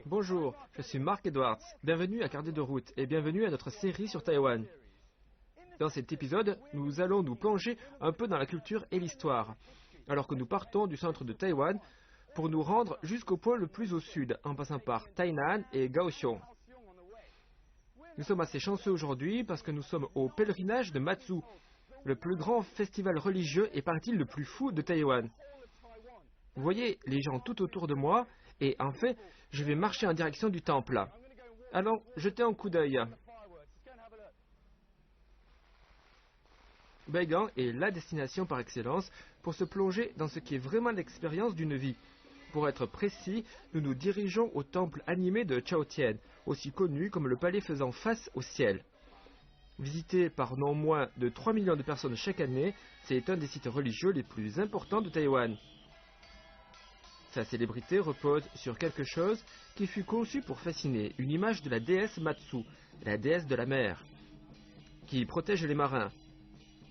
Bonjour, je suis Mark Edwards. Bienvenue à Carnet de route et bienvenue à notre série sur Taïwan. Dans cet épisode, nous allons nous plonger un peu dans la culture et l'histoire, alors que nous partons du centre de Taïwan pour nous rendre jusqu'au point le plus au sud, en passant par Tainan et Kaohsiung. Nous sommes assez chanceux aujourd'hui parce que nous sommes au pèlerinage de Matsu, le plus grand festival religieux et paraît-il le plus fou de Taïwan. Vous voyez les gens tout autour de moi et en fait, je vais marcher en direction du temple. Alors, jetez un coup d'œil. Beigang est la destination par excellence pour se plonger dans ce qui est vraiment l'expérience d'une vie. Pour être précis, nous nous dirigeons au temple animé de Chaotien, aussi connu comme le palais faisant face au ciel. Visité par non moins de 3 millions de personnes chaque année, c'est un des sites religieux les plus importants de Taïwan. Sa célébrité repose sur quelque chose qui fut conçu pour fasciner, une image de la déesse Matsu, la déesse de la mer, qui protège les marins.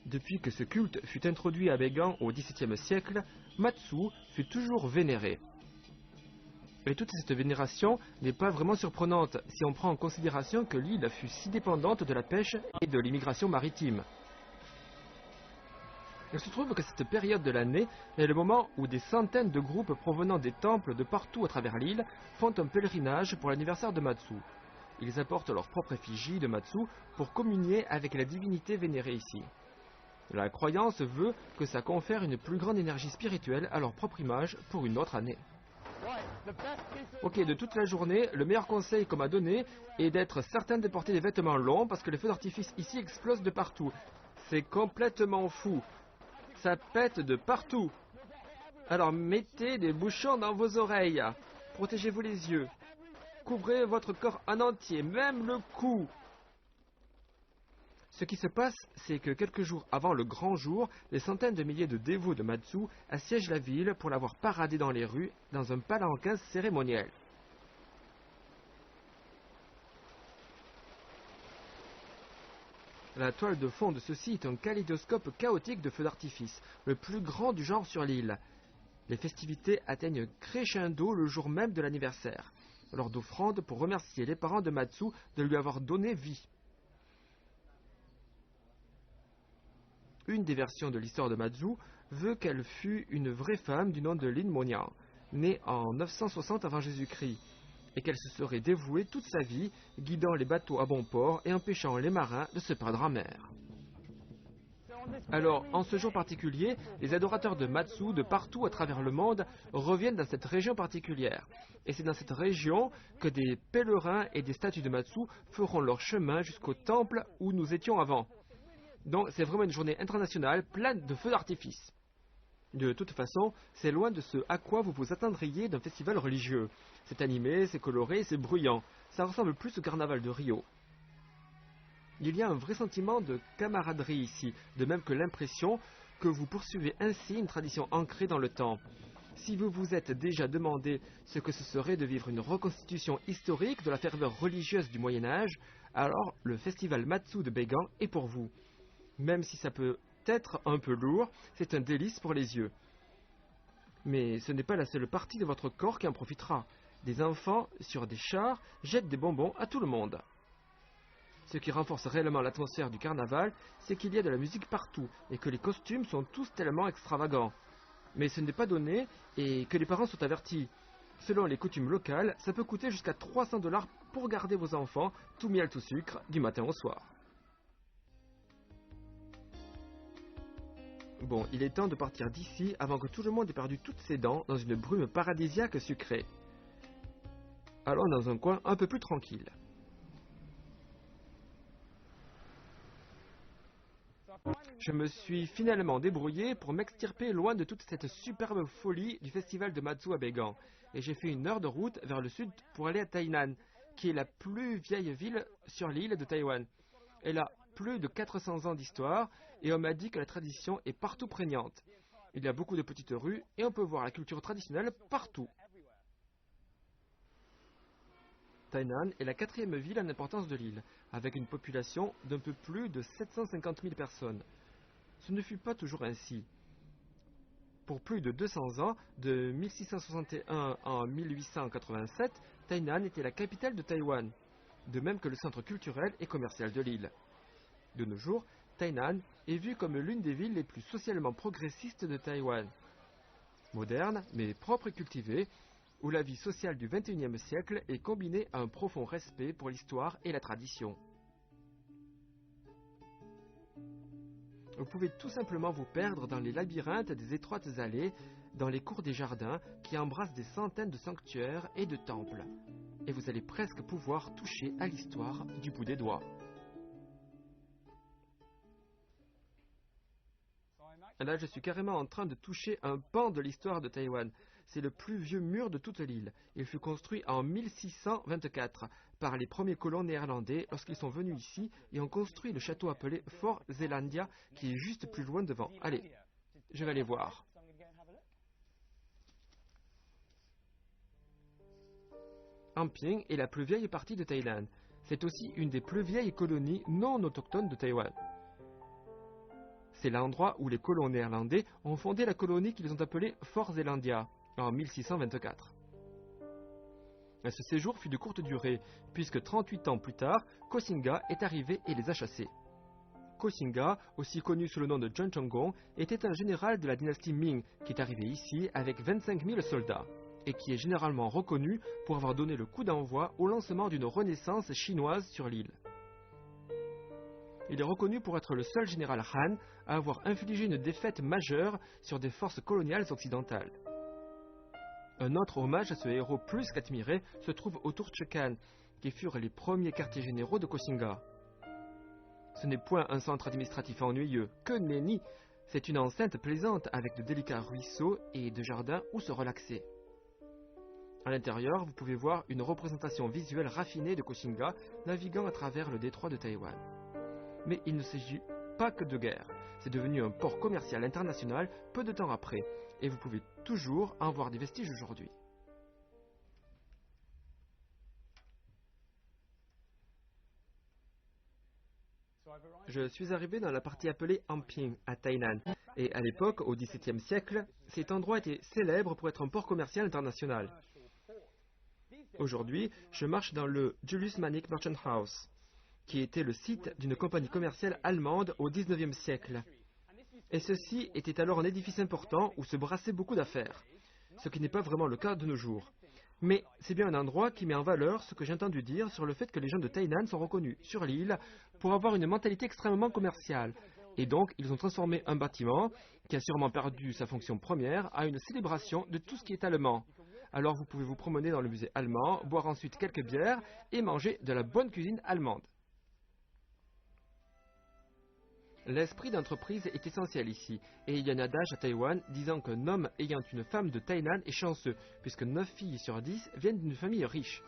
Depuis que ce culte fut introduit à Beigang au XVIIe siècle, Matsu fut toujours vénéré. Et toute cette vénération n'est pas vraiment surprenante si on prend en considération que l'île fut si dépendante de la pêche et de l'immigration maritime. Il se trouve que cette période de l'année est le moment où des centaines de groupes provenant des temples de partout à travers l'île font un pèlerinage pour l'anniversaire de Matsu. Ils apportent leur propre effigie de Matsu pour communier avec la divinité vénérée ici. La croyance veut que ça confère une plus grande énergie spirituelle à leur propre image pour une autre année. Ok, de toute la journée, le meilleur conseil qu'on m'a donné est d'être certain de porter des vêtements longs parce que les feux d'artifice ici explosent de partout. C'est complètement fou. Ça pète de partout. Alors mettez des bouchons dans vos oreilles. Protégez-vous les yeux. Couvrez votre corps en entier, même le cou. Ce qui se passe, c'est que quelques jours avant le grand jour, des centaines de milliers de dévots de Matsu assiègent la ville pour la voir parader dans les rues dans un palanquin cérémoniel. La toile de fond de ceci est un kaléidoscope chaotique de feux d'artifice, le plus grand du genre sur l'île. Les festivités atteignent crescendo le jour même de l'anniversaire, lors d'offrandes pour remercier les parents de Matsu de lui avoir donné vie. Une des versions de l'histoire de Matsu veut qu'elle fut une vraie femme du nom de Lin Monian, née en 960 avant Jésus-Christ, et qu'elle se serait dévouée toute sa vie, guidant les bateaux à bon port et empêchant les marins de se perdre en mer. Alors, en ce jour particulier, les adorateurs de Matsu de partout à travers le monde reviennent dans cette région particulière. Et c'est dans cette région que des pèlerins et des statues de Matsu feront leur chemin jusqu'au temple où nous étions avant. Donc c'est vraiment une journée internationale pleine de feux d'artifice. De toute façon, c'est loin de ce à quoi vous vous attendriez d'un festival religieux. C'est animé, c'est coloré, c'est bruyant. Ça ressemble plus au carnaval de Rio. Il y a un vrai sentiment de camaraderie ici, de même que l'impression que vous poursuivez ainsi une tradition ancrée dans le temps. Si vous vous êtes déjà demandé ce que ce serait de vivre une reconstitution historique de la ferveur religieuse du Moyen-Âge, alors le festival Matsu de Beigang est pour vous. Même si ça peut être un peu lourd, c'est un délice pour les yeux. Mais ce n'est pas la seule partie de votre corps qui en profitera. Des enfants, sur des chars, jettent des bonbons à tout le monde. Ce qui renforce réellement l'atmosphère du carnaval, c'est qu'il y a de la musique partout et que les costumes sont tous tellement extravagants. Mais ce n'est pas donné et que les parents sont avertis. Selon les coutumes locales, ça peut coûter jusqu'à 300 $ pour garder vos enfants, tout miel tout sucre, du matin au soir. Bon, il est temps de partir d'ici avant que tout le monde ait perdu toutes ses dents dans une brume paradisiaque sucrée. Allons dans un coin un peu plus tranquille. Je me suis finalement débrouillé pour m'extirper loin de toute cette superbe folie du festival de Matsu à Beigang. Et j'ai fait une heure de route vers le sud pour aller à Tainan, qui est la plus vieille ville sur l'île de Taïwan. Elle a plus de 400 ans d'histoire et on m'a dit que la tradition est partout prégnante. Il y a beaucoup de petites rues et on peut voir la culture traditionnelle partout. Tainan est la 4e ville en importance de l'île, avec une population d'un peu plus de 750 000 personnes. Ce ne fut pas toujours ainsi. Pour plus de 200 ans, de 1661 à 1887, Tainan était la capitale de Taïwan, de même que le centre culturel et commercial de l'île. De nos jours, Tainan est vue comme l'une des villes les plus socialement progressistes de Taïwan. Moderne, mais propre et cultivée, où la vie sociale du XXIe siècle est combinée à un profond respect pour l'histoire et la tradition. Vous pouvez tout simplement vous perdre dans les labyrinthes des étroites allées, dans les cours des jardins qui embrassent des centaines de sanctuaires et de temples. Et vous allez presque pouvoir toucher à l'histoire du bout des doigts. Là, je suis carrément en train de toucher un pan de l'histoire de Taïwan. C'est le plus vieux mur de toute l'île. Il fut construit en 1624 par les premiers colons néerlandais lorsqu'ils sont venus ici et ont construit le château appelé Fort Zeelandia qui est juste plus loin devant. Allez, je vais aller voir. Amping est la plus vieille partie de Thaïlande. C'est aussi une des plus vieilles colonies non autochtones de Taïwan. C'est l'endroit où les colons néerlandais ont fondé la colonie qu'ils ont appelée Fort Zeelandia en 1624. Ce séjour fut de courte durée, puisque 38 ans plus tard, Koxinga est arrivé et les a chassés. Koxinga, aussi connu sous le nom de Zheng Chenggong, était un général de la dynastie Ming qui est arrivé ici avec 25 000 soldats et qui est généralement reconnu pour avoir donné le coup d'envoi au lancement d'une renaissance chinoise sur l'île. Il est reconnu pour être le seul général Han à avoir infligé une défaite majeure sur des forces coloniales occidentales. Un autre hommage à ce héros plus qu'admiré se trouve au Turchekan, qui furent les premiers quartiers généraux de Koxinga. Ce n'est point un centre administratif ennuyeux, que nenni, c'est une enceinte plaisante avec de délicats ruisseaux et de jardins où se relaxer. À l'intérieur, vous pouvez voir une représentation visuelle raffinée de Koxinga naviguant à travers le détroit de Taïwan. Mais il ne s'agit pas que de guerre. C'est devenu un port commercial international peu de temps après, et vous pouvez toujours en voir des vestiges aujourd'hui. Je suis arrivé dans la partie appelée Amping, à Tainan, et à l'époque, au XVIIe siècle, cet endroit était célèbre pour être un port commercial international. Aujourd'hui, je marche dans le Julius Manik Merchant House, qui était le site d'une compagnie commerciale allemande au XIXe siècle. Et ceci était alors un édifice important où se brassaient beaucoup d'affaires, ce qui n'est pas vraiment le cas de nos jours. Mais c'est bien un endroit qui met en valeur ce que j'ai entendu dire sur le fait que les gens de Tainan sont reconnus sur l'île pour avoir une mentalité extrêmement commerciale. Et donc, ils ont transformé un bâtiment, qui a sûrement perdu sa fonction première, à une célébration de tout ce qui est allemand. Alors vous pouvez vous promener dans le musée allemand, boire ensuite quelques bières et manger de la bonne cuisine allemande. L'esprit d'entreprise est essentiel ici, et il y a un adage à Taïwan disant qu'un homme ayant une femme de Tainan est chanceux, puisque 9 filles sur 10 viennent d'une famille riche.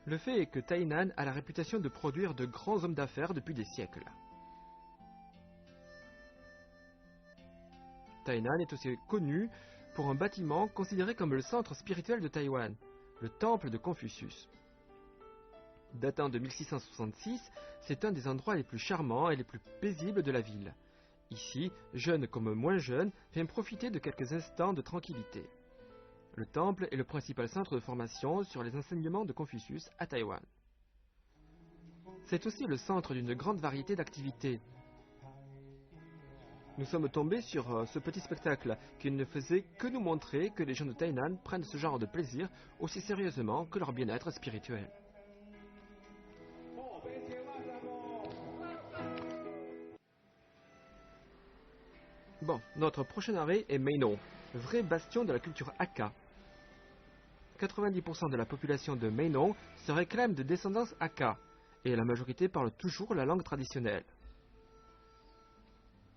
Le fait est que Tainan a la réputation de produire de grands hommes d'affaires depuis des siècles. Tainan est aussi connu pour un bâtiment considéré comme le centre spirituel de Taïwan, le temple de Confucius. Datant de 1666, c'est un des endroits les plus charmants et les plus paisibles de la ville. Ici, jeunes comme moins jeunes viennent profiter de quelques instants de tranquillité. Le temple est le principal centre de formation sur les enseignements de Confucius à Taïwan. C'est aussi le centre d'une grande variété d'activités. Nous sommes tombés sur ce petit spectacle qui ne faisait que nous montrer que les gens de Tainan prennent ce genre de plaisir aussi sérieusement que leur bien-être spirituel. Bon, notre prochain arrêt est Mainong, vrai bastion de la culture Hakka. 90% de la population de Mainong se réclame de descendance Hakka, et la majorité parle toujours la langue traditionnelle.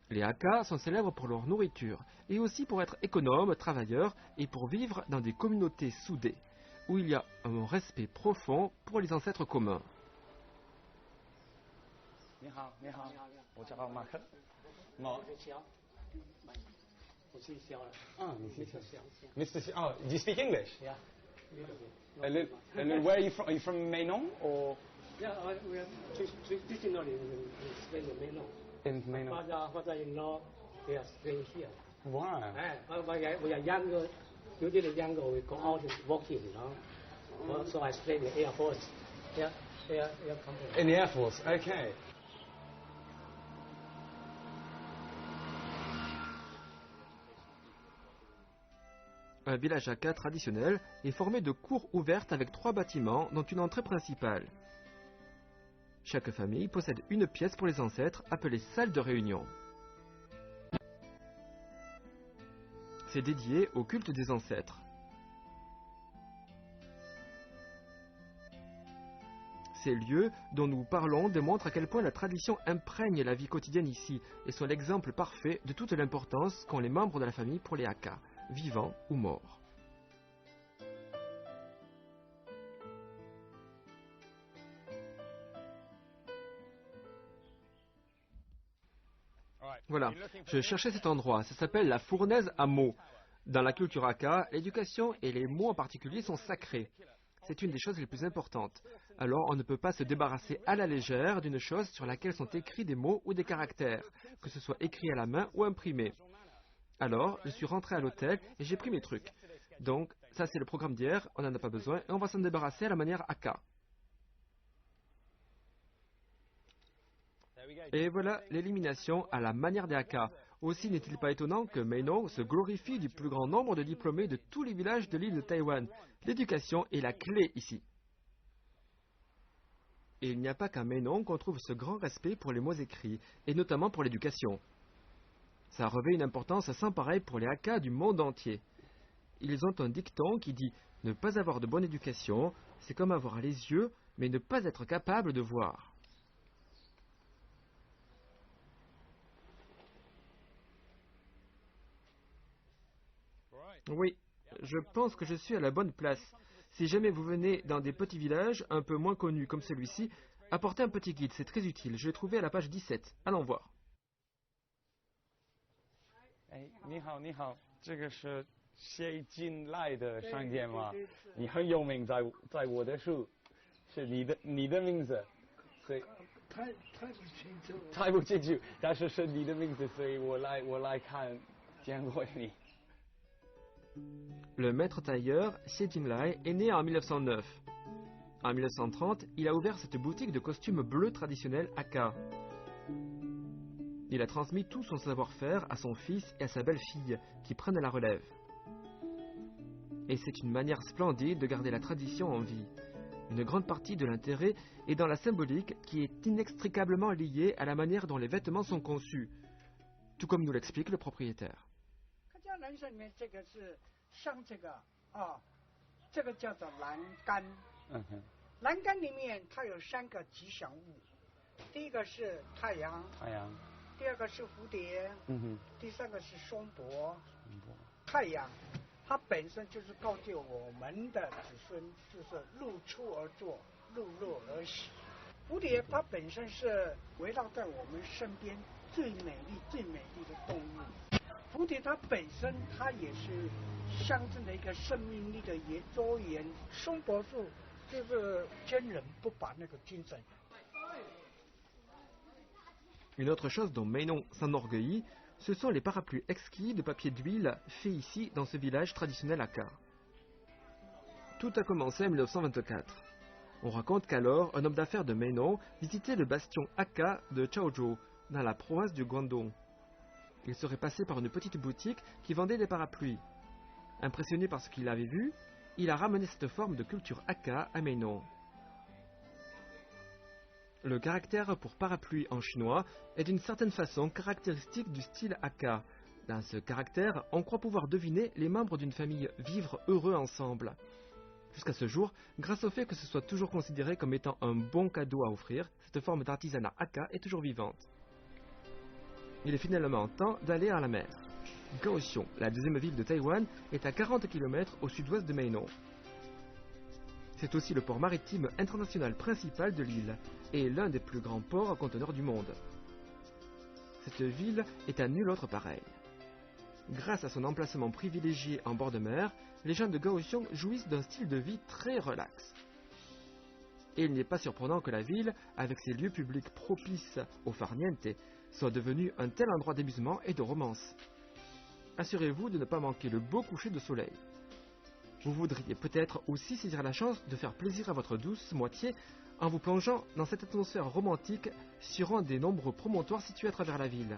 Les Hakka sont célèbres pour leur nourriture, et aussi pour être économes, travailleurs, et pour vivre dans des communautés soudées, où il y a un respect profond pour les ancêtres communs. Mr. Xiao. Oh, do you speak English? Yeah. Where are you from? Are you from Mainong or? Yeah, we are traditionally in Mainong. In Mainong. Father-in-law they are staying here. Wow. We are younger, usually younger, we go out and walking, you know. So I stay in the Air Force. Air Company. In the Air Force, okay. Un village Hakka traditionnel est formé de cours ouvertes avec 3 bâtiments, dont une entrée principale. Chaque famille possède une pièce pour les ancêtres, appelée salle de réunion. C'est dédié au culte des ancêtres. Ces lieux dont nous parlons démontrent à quel point la tradition imprègne la vie quotidienne ici et sont l'exemple parfait de toute l'importance qu'ont les membres de la famille pour les Hakka, vivants ou morts. Voilà, je cherchais cet endroit, ça s'appelle la fournaise à mots. Dans la culture Hakka, l'éducation et les mots en particulier sont sacrés. C'est une des choses les plus importantes. Alors on ne peut pas se débarrasser à la légère d'une chose sur laquelle sont écrits des mots ou des caractères, que ce soit écrit à la main ou imprimé. Alors, je suis rentré à l'hôtel et j'ai pris mes trucs. Donc, ça c'est le programme d'hier, on n'en a pas besoin et on va s'en débarrasser à la manière Hakka. Et voilà l'élimination à la manière des Hakka. Aussi n'est-il pas étonnant que Meinong se glorifie du plus grand nombre de diplômés de tous les villages de l'île de Taïwan. L'éducation est la clé ici. Et il n'y a pas qu'à Meinong qu'on trouve ce grand respect pour les mots écrits, et notamment pour l'éducation. Ça revêt une importance sans pareille pour les Hakka du monde entier. Ils ont un dicton qui dit « Ne pas avoir de bonne éducation, c'est comme avoir les yeux, mais ne pas être capable de voir ». Oui, je pense que je suis à la bonne place. Si jamais vous venez dans des petits villages un peu moins connus comme celui-ci, apportez un petit guide, c'est très utile. Je l'ai trouvé à la page 17. Allons voir. 你好，你好，这个是谢金赖的商店吗？你很有名，在我的书，是你的名字，所以猜不清楚，但是是你的名字，所以我来看，见过你。 Le maître tailleur, Xie Jinlai, est né en 1909. En 1930, il a ouvert cette boutique de costumes bleus traditionnels Hakka. Il a transmis tout son savoir-faire à son fils et à sa belle-fille, qui prennent la relève. Et c'est une manière splendide de garder la tradition en vie. Une grande partie de l'intérêt est dans la symbolique qui est inextricablement liée à la manière dont les vêtements sont conçus, tout comme nous l'explique le propriétaire. 人生里面这个是像这个啊，这个叫做栏杆。栏杆里面它有3个吉祥物，第一个是太阳，第二个是蝴蝶，第3个是松柏。太阳，它本身就是告诫我们的子孙，就是入出而作，入肉而息。蝴蝶它本身是围绕在我们身边最美丽的动物。 蝴蝶它本身，它也是象征的一个生命力的周延。松柏树就是坚韧不拔那个精神。Une autre chose dont Meinong s'enorgueillit, ce sont les parapluies exquis de papier d'huile faits ici dans ce village traditionnel Hakka. Tout a commencé en 1924. On raconte qu'alors, un homme d'affaires de Meinong visitait le bastion Hakka de Chaozhou, dans la province du Guangdong. Il serait passé par une petite boutique qui vendait des parapluies. Impressionné par ce qu'il avait vu, il a ramené cette forme de culture Hakka à Meinong. Le caractère pour parapluie en chinois est d'une certaine façon caractéristique du style Hakka. Dans ce caractère, on croit pouvoir deviner les membres d'une famille vivre heureux ensemble. Jusqu'à ce jour, grâce au fait que ce soit toujours considéré comme étant un bon cadeau à offrir, cette forme d'artisanat Hakka est toujours vivante. Il est finalement temps d'aller à la mer. Kaohsiung, la deuxième ville de Taïwan, est à 40 km au sud-ouest de Meinong. C'est aussi le port maritime international principal de l'île et l'un des plus grands ports à conteneurs du monde. Cette ville est à nul autre pareil. Grâce à son emplacement privilégié en bord de mer, les gens de Kaohsiung jouissent d'un style de vie très relax. Et il n'est pas surprenant que la ville, avec ses lieux publics propices au farniente, soit devenue un tel endroit d'amusement et de romance. Assurez-vous de ne pas manquer le beau coucher de soleil. Vous voudriez peut-être aussi saisir la chance de faire plaisir à votre douce moitié en vous plongeant dans cette atmosphère romantique sur un des nombreux promontoires situés à travers la ville.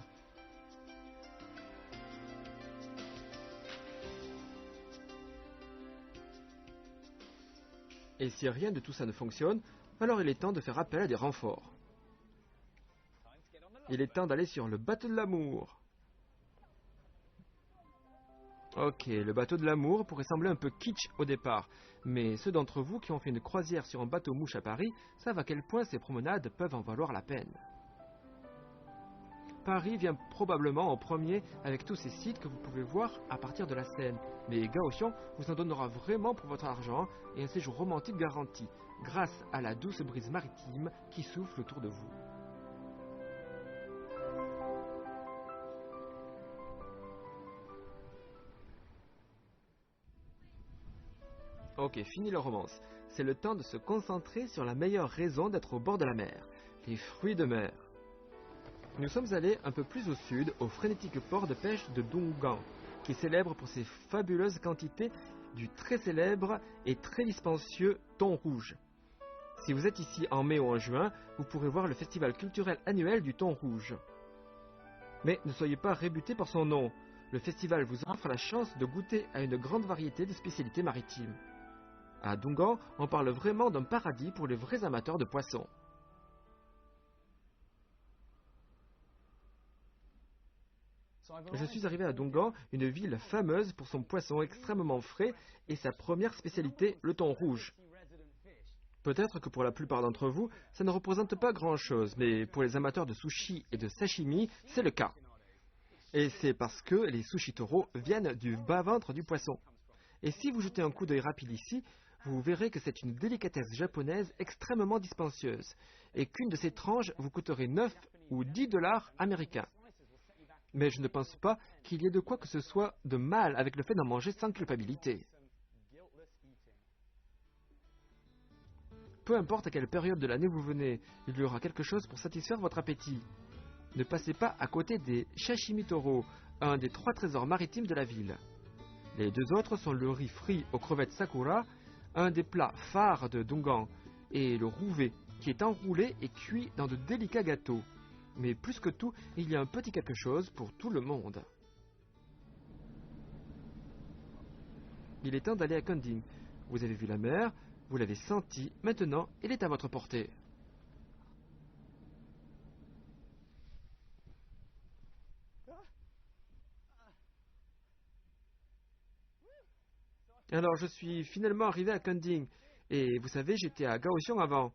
Et si rien de tout ça ne fonctionne, alors il est temps de faire appel à des renforts. Il est temps d'aller sur le bateau de l'amour. Ok, le bateau de l'amour pourrait sembler un peu kitsch au départ, mais ceux d'entre vous qui ont fait une croisière sur un bateau mouche à Paris savent à quel point ces promenades peuvent en valoir la peine. Paris vient probablement en premier avec tous ces sites que vous pouvez voir à partir de la Seine, mais Kaohsiung vous en donnera vraiment pour votre argent et un séjour romantique garanti, grâce à la douce brise maritime qui souffle autour de vous. Ok, fini la romance. C'est le temps de se concentrer sur la meilleure raison d'être au bord de la mer, les fruits de mer. Nous sommes allés un peu plus au sud, au frénétique port de pêche de Donggang, qui est célèbre pour ses fabuleuses quantités du très célèbre et très dispendieux thon rouge. Si vous êtes ici en mai ou en juin, vous pourrez voir le festival culturel annuel du thon rouge. Mais ne soyez pas rébutés par son nom. Le festival vous offre la chance de goûter à une grande variété de spécialités maritimes. À Donggang, on parle vraiment d'un paradis pour les vrais amateurs de poissons. Je suis arrivé à Donggang, une ville fameuse pour son poisson extrêmement frais et sa première spécialité, le thon rouge. Peut-être que pour la plupart d'entre vous, ça ne représente pas grand-chose, mais pour les amateurs de sushi et de sashimi, c'est le cas. Et c'est parce que les sushi toro viennent du bas-ventre du poisson. Et si vous jetez un coup d'œil rapide ici, vous verrez que c'est une délicatesse japonaise extrêmement dispendieuse, et qu'une de ces tranches vous coûterait 9 ou 10 $ américains. Mais je ne pense pas qu'il y ait de quoi que ce soit de mal avec le fait d'en manger sans culpabilité. Peu importe à quelle période de l'année vous venez, il y aura quelque chose pour satisfaire votre appétit. Ne passez pas à côté des sashimi toro, un des 3 trésors maritimes de la ville. Les 2 autres sont le riz frit aux crevettes sakura, un des plats phares de Donggang, et le rouvé, qui est enroulé et cuit dans de délicats gâteaux. Mais plus que tout, il y a un petit quelque chose pour tout le monde. Il est temps d'aller à Kending. Vous avez vu la mer, vous l'avez senti, maintenant elle est à votre portée. Alors je suis finalement arrivé à Kending, et vous savez, j'étais à Kaohsiung avant.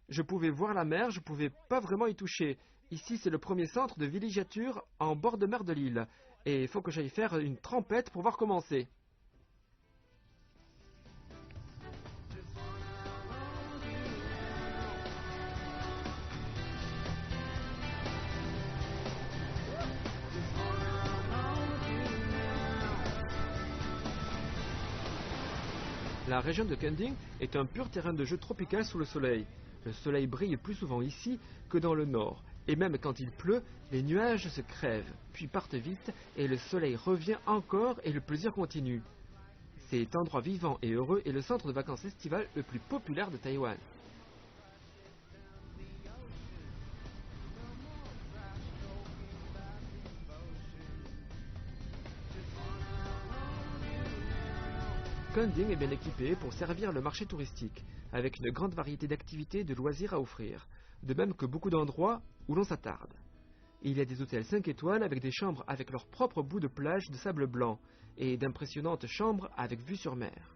Je pouvais voir la mer, je pouvais pas vraiment y toucher. Ici, c'est le premier centre de villégiature en bord de mer de l'île. Et il faut que j'aille faire une trempette pour voir comment c'est. La région de Kending est un pur terrain de jeu tropical sous le soleil. Le soleil brille plus souvent ici que dans le nord. Et même quand il pleut, les nuages se crèvent, puis partent vite, et le soleil revient encore et le plaisir continue. Cet endroit vivant et heureux est le centre de vacances estival le plus populaire de Taïwan. Kending est bien équipé pour servir le marché touristique, avec une grande variété d'activités et de loisirs à offrir, de même que beaucoup d'endroits où l'on s'attarde. Il y a des hôtels 5 étoiles avec des chambres avec leur propre bout de plage de sable blanc et d'impressionnantes chambres avec vue sur mer.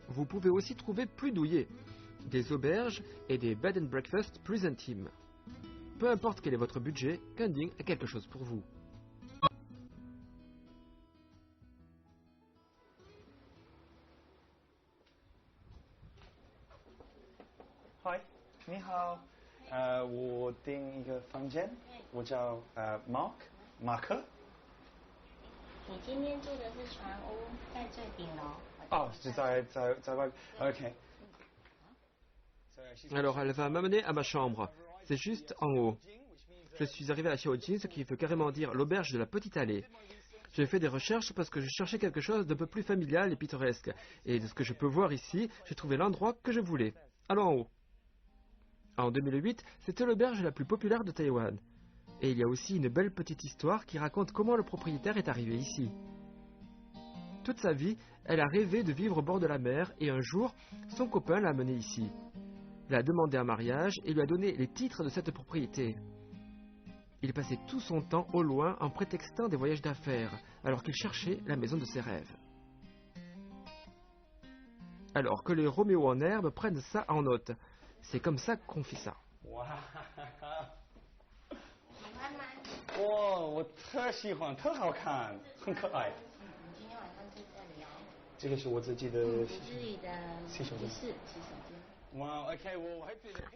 Vous pouvez aussi trouver plus douillet, des auberges et des bed and breakfast plus intimes. Peu importe quel est votre budget, Kending a quelque chose pour vous. Hi, 你好，我订一个房间，我叫Mark，马克。你今天住的是船屋，在最顶楼，我 Alors elle va m'amener à ma chambre. C'est juste en haut. Je suis arrivé à Xiaojin, ce qui veut carrément dire l'auberge de la petite allée. J'ai fait des recherches parce que je cherchais quelque chose d'un peu plus familial et pittoresque. Et de ce que je peux voir ici, j'ai trouvé l'endroit que je voulais. Allons en haut. En 2008, c'était l'auberge la plus populaire de Taïwan. Et il y a aussi une belle petite histoire qui raconte comment le propriétaire est arrivé ici. Toute sa vie, elle a rêvé de vivre au bord de la mer et un jour, son copain l'a amenée ici. L'a demandé en mariage et lui a donné les titres de cette propriété. Il passait tout son temps au loin en prétextant des voyages d'affaires, alors qu'il cherchait la maison de ses rêves. Alors que les Roméo en herbe prennent ça en note. C'est comme ça qu'on fait ça.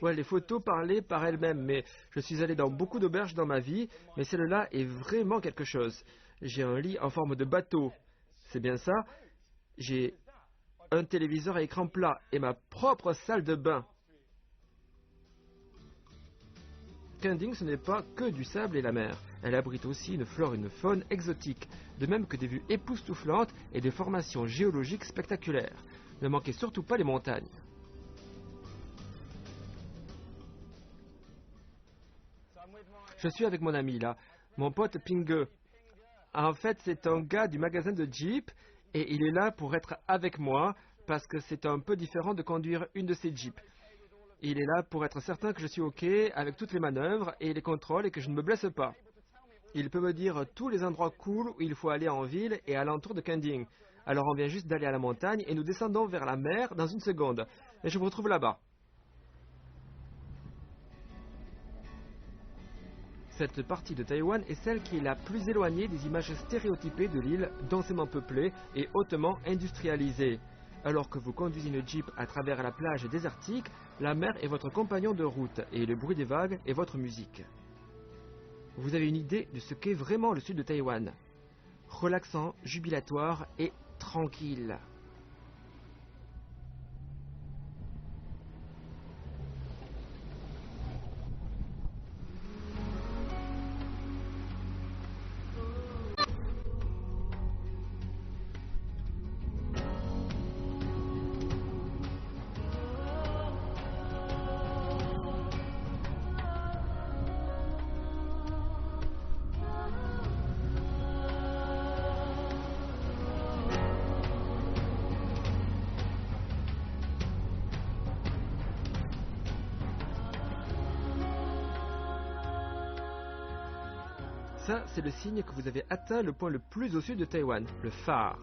Ouais, les photos parlaient par elles-mêmes, mais je suis allé dans beaucoup d'auberges dans ma vie, mais celle-là est vraiment quelque chose. J'ai un lit en forme de bateau, c'est bien ça. J'ai un téléviseur à écran plat et ma propre salle de bain. Kending, ce n'est pas que du sable et la mer. Elle abrite aussi une flore et une faune exotiques, de même que des vues époustouflantes et des formations géologiques spectaculaires. Ne manquez surtout pas les montagnes. Je suis avec mon ami là, mon pote Pingue. En fait, c'est un gars du magasin de Jeep et il est là pour être avec moi parce que c'est un peu différent de conduire une de ces Jeeps. Il est là pour être certain que je suis OK avec toutes les manœuvres et les contrôles et que je ne me blesse pas. Il peut me dire tous les endroits cool où il faut aller en ville et alentour de Kending. Alors on vient juste d'aller à la montagne et nous descendons vers la mer dans une seconde. Et je vous retrouve là-bas. Cette partie de Taïwan est celle qui est la plus éloignée des images stéréotypées de l'île densément peuplée et hautement industrialisée. Alors que vous conduisez une Jeep à travers la plage désertique, la mer est votre compagnon de route et le bruit des vagues est votre musique. Vous avez une idée de ce qu'est vraiment le sud de Taïwan. Relaxant, jubilatoire et tranquille. Ça, c'est le signe que vous avez atteint le point le plus au sud de Taïwan, le phare.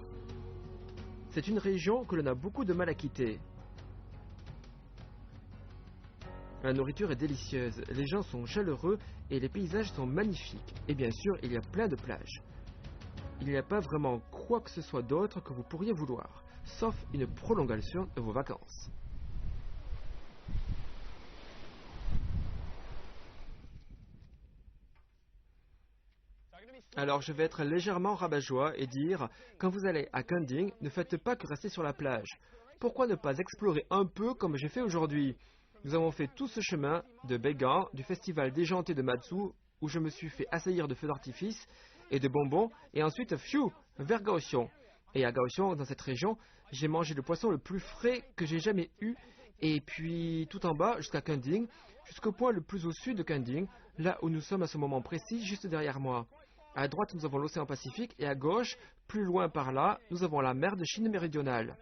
C'est une région que l'on a beaucoup de mal à quitter. La nourriture est délicieuse, les gens sont chaleureux et les paysages sont magnifiques. Et bien sûr, il y a plein de plages. Il n'y a pas vraiment quoi que ce soit d'autre que vous pourriez vouloir, sauf une prolongation de vos vacances. Alors je vais être légèrement rabat-joie et dire, quand vous allez à Kending, ne faites pas que rester sur la plage. Pourquoi ne pas explorer un peu comme j'ai fait aujourd'hui? Nous avons fait tout ce chemin de Beigang, du festival déjanté de Matsu, où je me suis fait assaillir de feux d'artifice et de bonbons, et ensuite, pfiou, vers Kaohsiung. Et à Kaohsiung, dans cette région, j'ai mangé le poisson le plus frais que j'ai jamais eu, et puis tout en bas, jusqu'à Kending, jusqu'au point le plus au sud de Kending, là où nous sommes à ce moment précis, juste derrière moi. À droite, nous avons l'océan Pacifique, et à gauche, plus loin par là, nous avons la mer de Chine méridionale.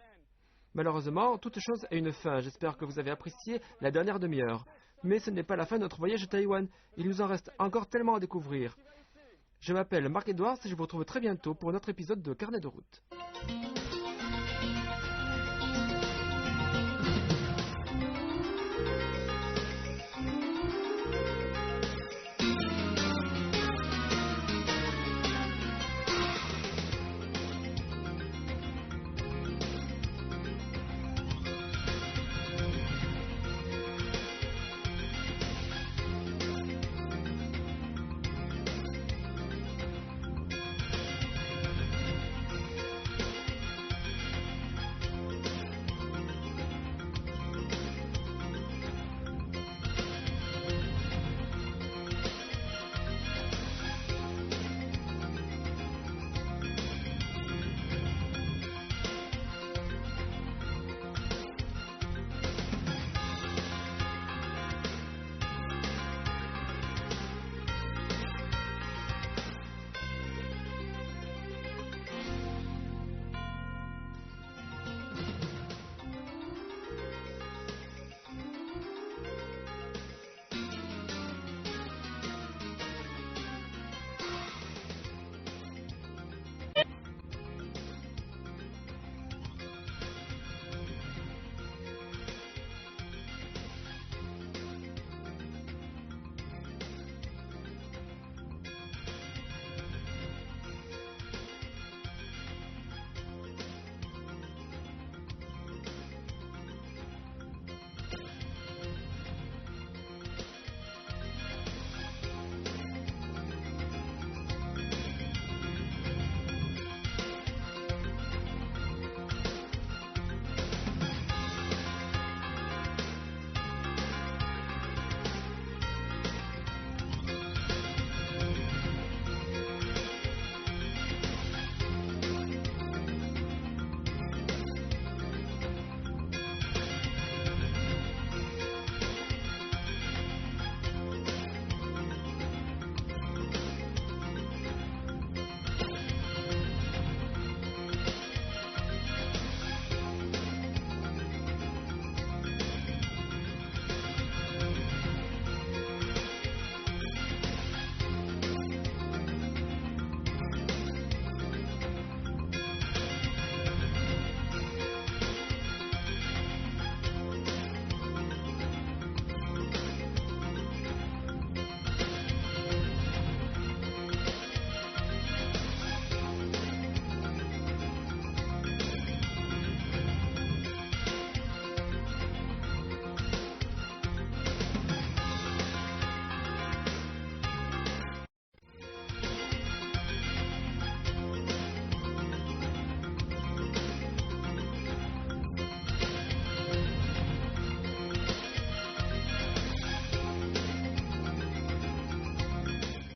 Malheureusement, toute chose a une fin. J'espère que vous avez apprécié la dernière demi-heure. Mais ce n'est pas la fin de notre voyage à Taïwan. Il nous en reste encore tellement à découvrir. Je m'appelle Marc Edwards et je vous retrouve très bientôt pour un autre épisode de Carnet de route.